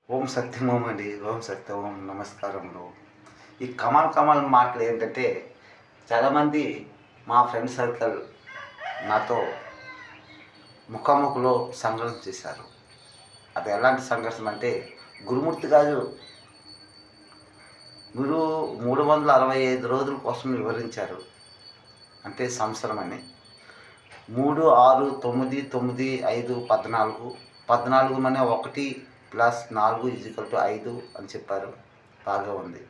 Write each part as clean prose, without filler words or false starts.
ఓం సత్యం ఓం అండి. ఓం సత్యం ఓం నమస్కారములు. ఈ కమాల్ కమాల్ మాటలు ఏంటంటే, చాలామంది మా ఫ్రెండ్ సర్కిల్ నాతో ముఖాముఖిలో సంఘర్షణ చేశారు. అది ఎలాంటి సంఘర్షణ అంటే, గురుమూర్తి గారు మీరు 365 రోజుల కోసం వివరించారు. అంటే సంవత్సరం అని. 3, 6, 9, 9, 5, 14, 14 మనే 1 ప్లస్ 4 5 అని చెప్పారు. బాగా ఉంది.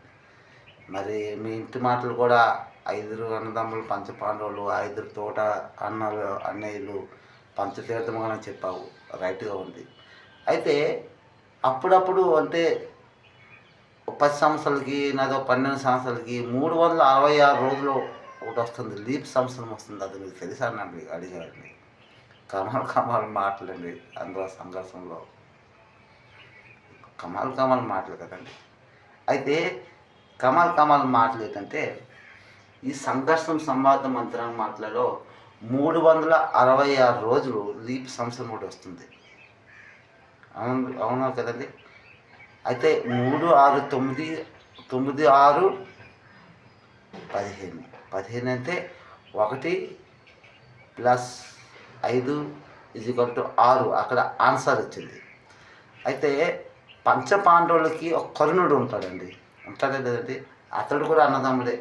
మరి మీ ఇంటి మాటలు కూడా 5 అన్నదమ్ములు పంచపాండవులు, 5 తోట అన్నయ్యలు పంచతీర్థముగా అని చెప్పావు. రైట్‌గా ఉంది. అయితే అప్పుడప్పుడు అంటే 10 సంవత్సరాలకి, నాదో 12 సంవత్సరాలకి 366 రోజులు ఒకటొస్తుంది. లీప్ సంవత్సరం వస్తుంది. అది మీకు తెలుసా అని అడిగారండి. కమాల్ కమాల్ మాటలండి అందులో సంఘర్షణలో. కమాల్ కమాల్ మాటలు కదండి. అయితే కమాల్ కమాల్ మాటలు ఏంటంటే, ఈ సంఘర్షణ సంవాద మంత్రం మాటలలో 366 రోజులు లీప్ సంవత్సరం ఒకటి వస్తుంది. అవునా కదండి. అయితే 3, 6, 9, 9, 6, 15. 15 అంటే 1 ప్లస్ 5 6 అక్కడ ఆన్సర్ వచ్చింది. అయితే పంచపాండవులకి ఒక కర్ణుడు ఉంటాడండి. ఉంటాడే లేదండి. అతడు కూడా అన్నదమ్ముడే.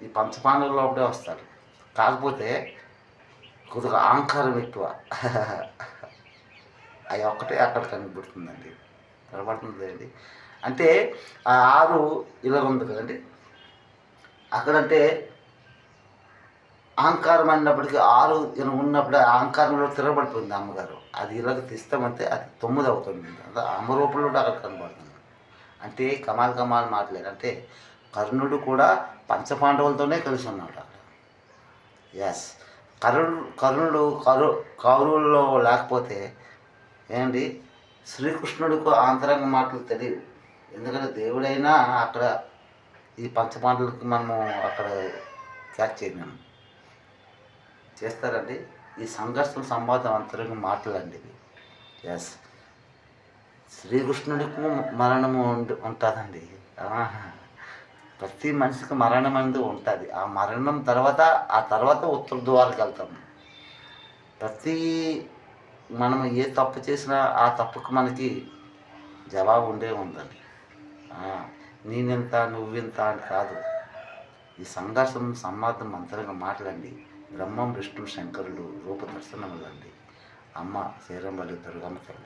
ఈ పంచపాండవులు ఒకటే వస్తాడు. కాకపోతే కొద్దిగా అహంకారం ఎక్కువ. అది ఒక్కటే అక్కడ కనిపిస్తుందండి. కనబడుతుంది కదండి. అంటే ఆ 6 ఇలా ఉంది కదండి. అక్కడంటే అహంకారం అన్నప్పటికీ 6 ఉన్నప్పుడు అహంకారంలో తిరగబడిపోయింది అమ్మగారు. అది ఇలాగ తీస్తామంటే అది 9 అవుతుంది. అంటే అమ్మరూపంలో అక్కడ కనబడుతుంది. అంటే కమాల్ కమాల్ మాటలేదు. అంటే కర్ణుడు కూడా పంచపాండవులతోనే కలిసి ఉన్నాడు అక్కడ. ఎస్. కర్ణుడు కౌరవుల్లో లేకపోతే ఏంటి శ్రీకృష్ణుడికి ఆంతరంగ మాటలు తెలియవు. ఎందుకంటే దేవుడైనా అక్కడ ఈ పంచపాండవులకి మనము అక్కడ క్యాచ్ చేయలేము. చేస్తారండి. ఈ సంఘర్షణ సంవాదం అంతరంగ మాటలండి ఇవి. ఎస్. శ్రీకృష్ణుడికి మరణము ఉంటుందండి. ప్రతి మనిషికి మరణం అనేది ఉంటుంది. ఆ మరణం తర్వాత ఉత్తర ద్వారానికి వెళ్తాము. మనం ఏ తప్పు చేసినా ఆ తప్పుకు మనకి జవాబు ఉందండి. నేనెంత నువ్వెంత అని కాదు. ఈ సంఘర్షణ సంవాదం అంతరంగ మాటలండి. బ్రహ్మం విష్ణు శంకరుడు రూపదర్శనములండి. అమ్మ శ్రీరంబలి దుర్గమ్మ తల్లి.